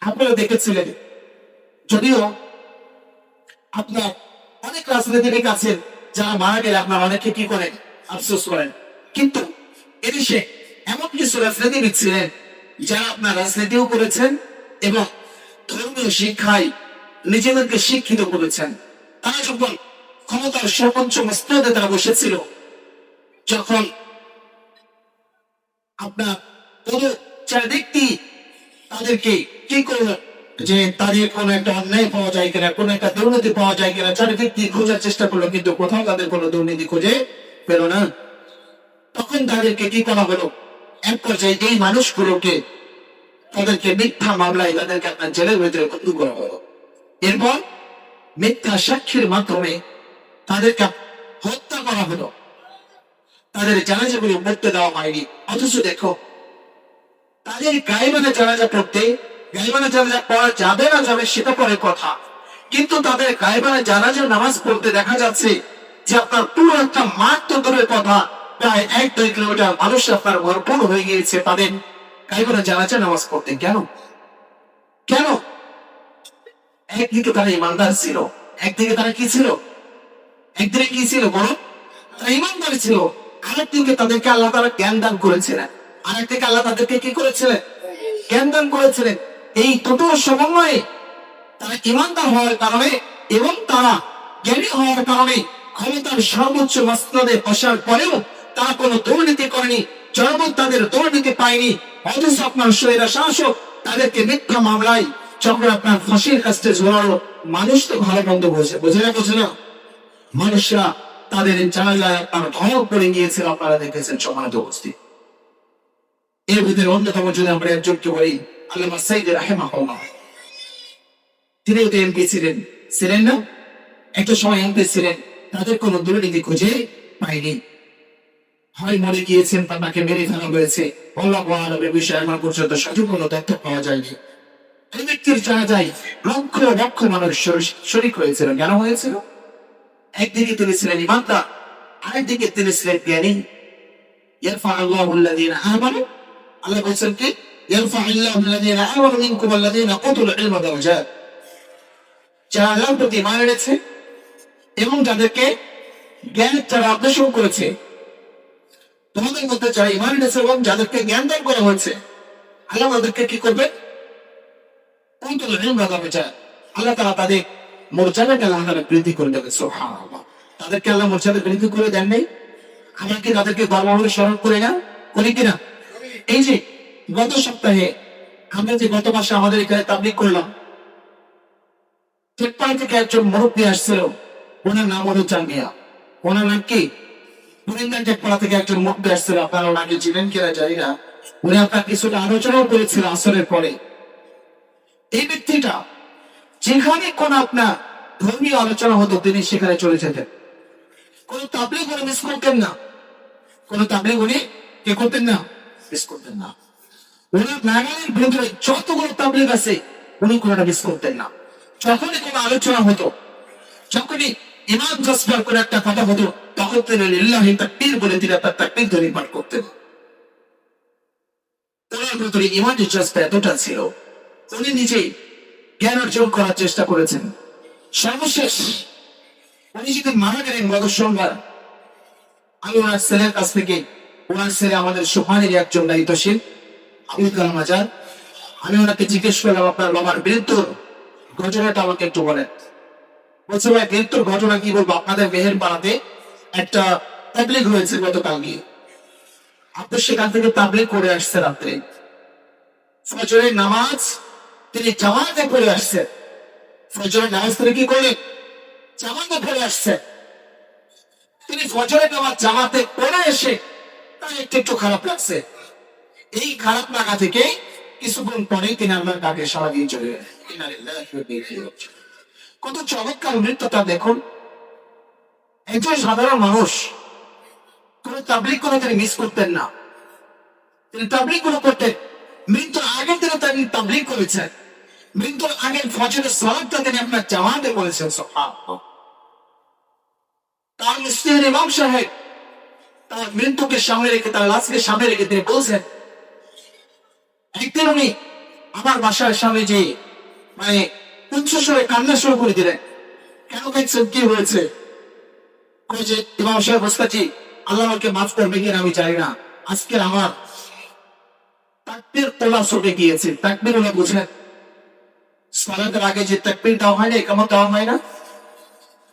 আপনারা দেখেছিলেন, যদিও আপনার অনেক রাজনীতিবিদ আছেন যারা মারা গেলে আপনার অনেকে কি করেন, আফসোস করেন, কিন্তু এদেশে এমন কিছু রাজনীতিবিদ ছিলেন যারা আপনার রাজনীতিও করেছেন এবং ধর্মীয় শিক্ষায় নিজেদেরকে শিক্ষিত করেছেন। তারা যখন ক্ষমতার সর্বোচ্চ মস্তদে তারা বসেছিল, যখন আপনার চারিদিকটি তাদেরকে কি করলো, যে তাদের কোনো একটা অন্যায় পাওয়া যায় কিনা, কোনো একটা দুর্নীতি পাওয়া যায় কিনা, চারিদিক দিয়ে খোঁজার চেষ্টা করলো, কিন্তু কোথাও তাদের কোনো দুর্নীতি খুঁজে পেল না। তখন তাদেরকে কি করা হলো, এক পর্যায়ে এই মানুষগুলোকে তাদেরকে মিথ্যা মামলায় তাদেরকে আপনার জেলের ভিতরে বন্দী করা হলো। এরপর মিথ্যা সাক্ষীর মাধ্যমে তাদেরকে হত্যা করা হলো, তাদের জানাজাগুলো পড়তে দেওয়া হয়নি। অথচ দেখো, তাদের গায়েবানা জানাজা পড়তে, গায়েবানা জানাজা পড়া যাবে না যাবে সেটা পরে কথা, কিন্তু তাদের গায়েবানা জানাজা নামাজ পড়তে দেখা যাচ্ছে যে আপনার পুরো একটা মাঠ তো দূরের কথা, প্রায় 1-2 কিলোমিটার মানুষ আপনার ভরপুর হয়ে গিয়েছে তাদের গায়েবানা জানাজা নামাজ পড়তে। কেন? কেন? একদিকে তারা ইমানদার ছিল, একদিকে তারা কি ছিল, একদিকে কি ছিল বলো, তারা ইমানদার ছিল। আরেকদিকে তাদেরকে আল্লাহ তাআলা জ্ঞান দান করেছিলেন, আরেকদিকে আল্লাহ তাদেরকে কি করেছিলেন, জ্ঞান দান করেছিলেন। এই দুটো সমন্বয়ে তারা ইমানদার হওয়ার কারণে এবং তারা জ্ঞানী হওয়ার কারণে ক্ষমতার সর্বোচ্চ মস্তদে বসার পরেও তারা কোনো দুর্নীতি করেনি, জনগণ তাদের দুর্নীতি পায়নি। অথচ আপনার স্বৈরা শাসক তাদেরকে মিথ্যা মামলায় যখন আপনার ফাঁসির কাছে ঝোলালো, মানুষ তো ভালো মন্দ বোঝে না, মানুষরা তাদের জানালায় আপনার ধমক পড়ে গিয়েছিল, আপনারা দেখেছেন সমাজ উপস্থিত। এর ভিতরে অন্যতম যদি আমরা একজনকে বলি, আল্লামা সাইদ রাহিমাহুল্লাহ, তিনি তো এমপি ছিলেন না, একটা সময় এমপি ছিলেন, তাদের কোনো দুর্নীতি খুঁজে পায়নি, হয় মরে গিয়েছেন বা তাকে মেরে ফেলা হয়েছে, আল্লাহু আ'লাম এ বিষয়ে আমার পর্যন্ত সঠিক কোনো তথ্য পাওয়া যায়নি। এই ব্যক্তির জানা যায় লক্ষ লক্ষ মানুষ শরীক হয়েছিল। কেন হয়েছিল? একদিকে তিনি ছিলেন ইমানদার, আরেকদিকে তিনি ছিলেন জ্ঞানী। ইয়ারফা'ুল্লাহু আল্লাযীনা আমানু, আল্লাহ বলেছেন কি, ইয়ারফা'ুল্লাহু আল্লাযীনা আমানু মিনকুম ওয়াল্লাযীনা উতুল ইলমা দারাজাত, যারা আল্লাহর প্রতি ঈমান এনেছে এবং যাদেরকে জ্ঞান যারা অর্জন করেছে, তোমাদের মধ্যে যারা ঈমান এনেছে এবং যাদেরকে জ্ঞান দান করা হয়েছে, আল্লাহ তাদেরকে কি করবে, উতুল ইলমা দারাজাত, আল্লাহ তাআলা তাদের মর্যাদাকে আল্লাহ তাআলা বৃদ্ধি করে দেবে। সুবহানাল্লাহ, তাদেরকে আল্লাহ মর্যাদা বৃদ্ধি করে দেন নাই? আমরা কি তাদেরকে গর্বভাবে স্মরণ করি না, করি কিনা? এই যে গত সপ্তাহে আমরা যে গত মাসে আমাদের এখানে তাবলীগ করলাম, চেকপাড়া থেকে একজন মুরব্বী আসছিল, ওনার নাম হলো জামিয়া। ওনার নাম কি? কুড়িগ্রাম চেকপাড়া থেকে একজন মুরব্বী আসছিল, আপনারা ওনাকে চিনেন কিনা জানি না। উনি আপনার কিছুটা আলোচনাও করেছিল আসরের পরে। এই ব্যক্তিটা যেখানে কোন আপনার ধর্মীয় আলোচনা হতো তিনি সেখানে চলে যেতেন, কোন তাবলীগ উনি মিস করতেন না, কোন তাবলীগ উনি কে করতেন না, মিস করতেন না। ওনার নাগালের ভিতরে যতগুলো তাবলীগ আছে উনি কোনটা মিস করতেন না। যখনই কোনো আলোচনা হতো, যখনই ইমাম জজবার করে একটা কথা হতো, তখন তিনি লিল্লাহি তাকবীর বলে তিনি আপনার তাকবীর ধ্বনি পাঠ করতেন। ওনার ভিতরে ইমানের জজবা এতটা ছিল, উনি নিজেই জ্ঞান অর্জন করার চেষ্টা করেছেন। সর্বশেষ উনি যদি মারা গেলেন গত সোমবার, আমি ওনার ছেলের কাছ থেকে, ওনার ছেলে আমাদের সোহানের একজন দায়িত্বশীল আবুল কালাম আজাদ, আমি ওনাকে জিজ্ঞেস করলাম আপনার বাবার মৃত্যুর ঘটনাটা আমাকে একটু বলেন। বলছে ভাই মৃত্যুর ঘটনা কি বলবো, আপনাদের মেহের পাড়াতে একটা তাবলীগ হয়েছে গতকাল গিয়ে, আপনি সেখান থেকে তাবলীগ করে আসছে রাত্রে, ফজরের নামাজ তিনি জামাতে পড়ে আসছে, ফজরের নামাজ তিনি কি করলেন, জামাতে পড়ে আসছে। তিনি ফজরের নামাজ জামাতে পড়ে এসে তার একটু খারাপ লাগছে, এই খারাপ লাগা থেকে কিছুক্ষণ পরেই তিনি আল্লাহর ডাকে সাড়া দিয়ে চলে গেলেন। কত চমৎকার মৃত্যুটা দেখুন। একজন সাধারণ মানুষ, কোন তাবলীগ করে তিনি মিস করতেন না, তিনি তাবলীগ গুলো করতেন। মৃত্যুর আগে তিনি তাবলীগ করেছেন, মৃত্যুর আগে ফজরের সালাতটা তিনি আপনার জামাতে করেছেন। সুবহানাল্লাহ। তার মুসলিম ইমাম সাহেব তার মৃত্যুকে সামনে রেখে, তার লাশকে সামনে রেখে তিনি বলছেন, একদিন উনি আমার বাসার সামনে যে মানে উচ্চস্বরে কান্না শুরু করে দিলেন। কেন দেখছেন, কি হয়েছে? আমি যে ইমাম সাহেব বসতেছি, আল্লাহ আমাকে মাফ করবে কিনা আমি জানি না, আজকে আমার তাকবীর তোলা ছুটে গিয়েছে। তাকবীর ওরা বুঝলেন, সালাতের আগে যে তাকবীর দেওয়া হয় না, ইকামত দেওয়া হয় না,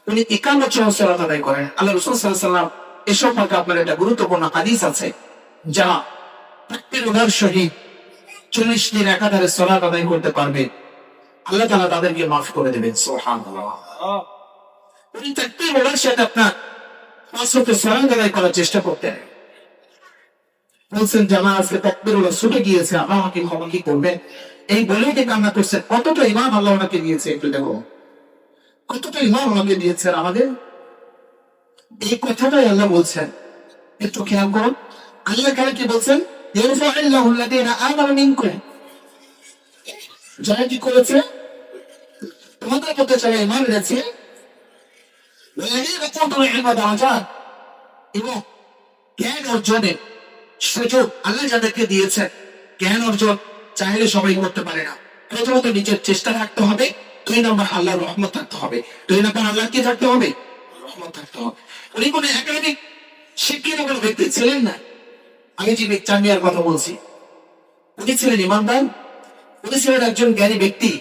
উনি ইকামত সহ সালাত আদায় করেন। আল্লাহ রাসূল সাল্লাল্লাহু আলাইহি ওয়াসাল্লাম এ সম্পর্কে আপনার একটা গুরুত্বপূর্ণ হাদিস আছে, যা তাকবীর ওঠার সহিত 40 দিন একাধারে সালাত আদায় করতে পারবে, আল্লাহ তাআলা তাদেরকে মাফ করে দেবেন। সুবহানাল্লাহ। উনি তাকবীর ওঠার সাথে আপনার 5 ওয়াক্ত সালাত আদায় করার চেষ্টা করতেন। বলছেন যে আমার আজকে তাকবীর ওলা ছুটে গিয়েছে, আল্লাহ আমাকে ক্ষমা কি করবেন, এই বলেই যে কান্না করছেন। কতটা ইমাম আল্লাহ ওনাকে দিয়েছে একটু দেখো, কতটা ইমাম ওনাকে দিয়েছেন আমাদের। এই কথাটাই আল্লাহ বলছেন, একটু খেয়াল করুন। আল্লাহ তাআলা কি বলছেন? ইয়ারফা'ুল্লাহু আল্লাযীনা আমানু মিনকুম, যারা কি করেছে তোমাদের মধ্যে যারা ঈমান এনেছে, ওয়াল্লাযীনা উতুল ইলমা দারাজাত, এবং জ্ঞান অর্জনের সুযোগ আল্লাহ যাদেরকে দিয়েছেন। জ্ঞান অর্জন চাইলে সবাই করতে পারে না। প্রথমত নিজের চেষ্টা থাকতে হবে, 2 নম্বর আল্লাহর রহমত থাকতে হবে। 2 নম্বর আল্লাহ কি থাকতে হবে? রহমত থাকতে হবে। উনি কোনো একাডেমিক শিক্ষিত কোনো ব্যক্তি ছিলেন না। আমি যে চামিয়ার কথা বলছি, উনি ছিলেন ইমানদার, উনি ছিলেন একজন জ্ঞানী ব্যক্তি।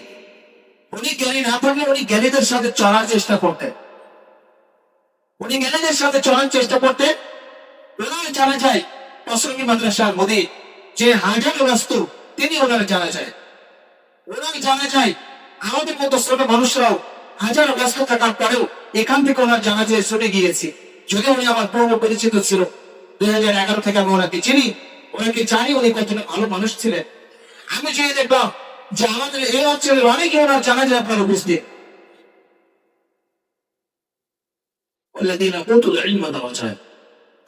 উনি জ্ঞানী না থাকলে উনি জ্ঞানীদের সাথে চলার চেষ্টা করতেন। উনি জ্ঞানীদের সাথে চলার চেষ্টা করতেন। ওনার জানা যায় অসরঙ্গী মাদ্রাসার মধ্যে যে হাজার ব্যস্ত, তিনি ওনার জানা যায়। ওনার জানা যায় আমাদের মতো ছোট মানুষরাও হাজার ব্যস্ত থাকার পরেও এখান থেকে ওনার জানা যায় ছুটে গিয়েছি। যদি উনি আমার পূর্ব পরিচিত ছিল, 2011 থেকে আমি ওনাকে চিনি, ওনাকে জানি উনি কতটা ভালো মানুষ ছিলেন। আমি চেয়ে দেখলাম যে আমাদের এই অঞ্চলের অনেকে ওনার জানা যায় আপনার উপস্থিত।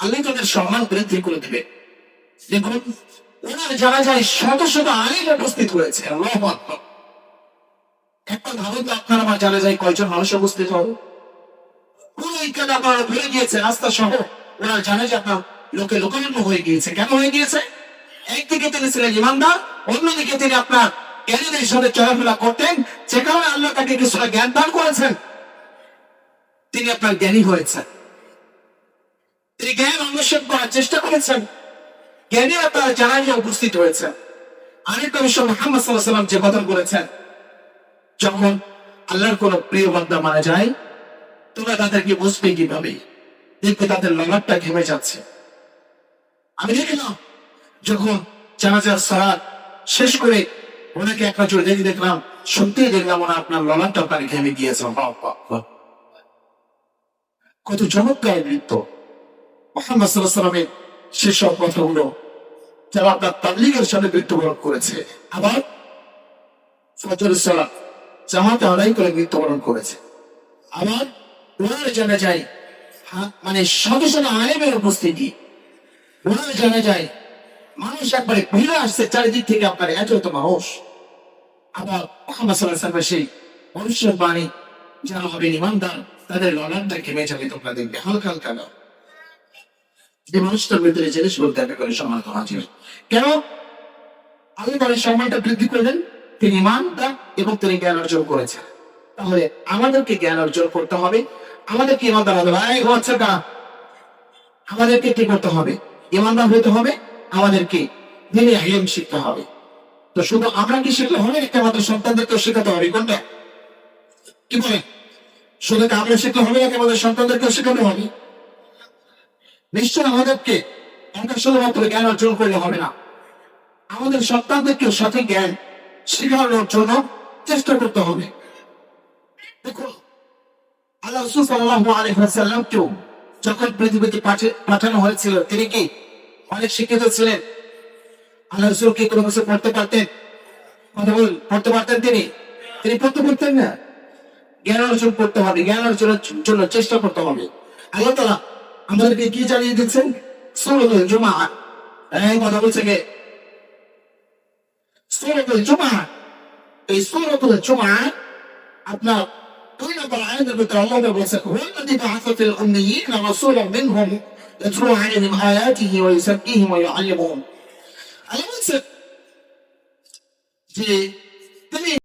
আল্লাহ তাদের সম্মান বৃদ্ধি করে দেবে। দেখুন, ওনার জানা যায় শত শত আলিম উপস্থিত হয়েছে। আল্লাহু আকবার। একটা ভাবুন তো, আপনার আমার জানা যায় কয়জন মানুষ উপস্থিত হবে? পুরো ইকাদ আপনারা ভুলে গিয়েছে, রাস্তা সহ ওনার জানা যায় আপনার লোকে লোকারণ্য হয়ে গিয়েছে। কেন হয়ে গিয়েছে? একদিকে তিনি ছিলেন ইমানদার, অন্যদিকে তিনি আপনার জ্ঞানীদের সাথে চলাফেরা করতেন, যে কারণে আল্লাহ তাকে কিছুটা জ্ঞান দান করেছেন। তিনি আপনার জ্ঞানী হয়েছেন, তিনি জ্ঞান অন্বেষণ করার চেষ্টা করেছেন, জ্ঞানী আপনার জানায় উপস্থিত হয়েছে। আরেকটা বিষয় মুহাম্মদ সাল্লাল্লাহু আলাইহি ওয়াসাল্লাম যে কথা বলেছেন, যখন আল্লাহর কোন প্রিয় বান্দা মারা যায়, তোমরা তাদেরকে বুঝবে কিভাবে? দেখবে তাদের ললাটটা ঘেমে যাচ্ছে। আমি দেখলাম যখন জানাজার সালাত শেষ করে ওনাকে এক নজর দেখলাম, সত্যি দেখলাম ওনা আপনার ললাটটা আপনার ঘেমে গিয়েছে। কত চমৎকার নৃত্য! মুহাম্মদ সাল্লাল্লাহু আলাইহি ওয়াসাল্লামের সেসব কথাগুলো যারা আপনার তাবলীগের সাথে মৃত্যুবরণ করেছে, আবার ফজরের সালাত জামাতে আদায় করে মৃত্যুবরণ করেছে, আবার ওনার জানা যায় মানে শত শত আলেমের উপস্থিতি, ওনার জানা যায় মানুষ একবারে ভিড়ে আসছে চারিদিক থেকে, আপনার এত মানুষ। আবার মুহাম্মদ সাল্লাল্লাহু আলাইহি ওয়াসাল্লামের সেই ভবিষ্যৎ বাণী, যারা হবেন ইমানদার তাদের ললাটটা ঘেমে যাবে, তোমরা দেখবে হালকা হালকা না। যে মানুষটার ভিতরে জিনিস বলতে একটা করে সম্মান হাজির। কেন আল্লাহ তাদের সম্মানটা বৃদ্ধি করলেন? তিনি ইমানদার এবং তিনি জ্ঞান অর্জন করেছেন। তাহলে আমাদেরকে জ্ঞান অর্জন করতে হবে, আমাদেরকে ইমানদার হতে হবে। আমাদেরকে কি করতে হবে? ইমানদার হতে হবে, আমাদেরকে দিনে ইলম শিখতে হবে। তো শুধু আমরা কি শিখলে হবে? একটা আমাদের সন্তানদেরকে শেখাতে হবে। কোনটা কি বলে? শুধু আমরা শিখলে হবে না, আমাদের সন্তানদেরকে শেখাতে হবে। নিশ্চয় আমাদেরকে আমরা শুধুমাত্র জ্ঞান অর্জন করলে হবে না, আমাদের সন্তানদেরকে সঠিক জ্ঞান শেখানোর জন্য চেষ্টা করতে হবে। দেখুন, আল্লাহ রাসূল সাল্লাল্লাহু আলাইহি ওয়াসাল্লামকেও যখন পৃথিবীতে পাঠানো হয়েছিল, তিনি কি অনেক শিক্ষিত ছিলেন? আল্লাহ রাসূল কি কোনো কিছু পড়তে পারতেন? কথা বলুন, পড়তে পারতেন? তিনি পড়তে পারতেন না। জ্ঞান অর্জন করতে হবে, জ্ঞান অর্জনের জন্য চেষ্টা করতে হবে। আল্লাহ তাআলা আমাদেরকে কি জানিয়ে দিচ্ছেন? সূরাতুল জুমআহ, এই কথা বলছে কে? সূরাতুল জুমআহ। এই সূরাতুল জুমআহ আপনার 2 নম্বর আয়াতের ভিতরে আল্লাহ বলেছেন, হুয়াল্লাযী বা'আসা ফিল উম্মিয়্যিনা রাসূলান মিনহুম ইয়াতলু আলাইহিম আয়াতিহি ওয়া ইউযাক্কিহিম ওয়া ইউআল্লিমুহুম। আল্লাহ বলেছেন যে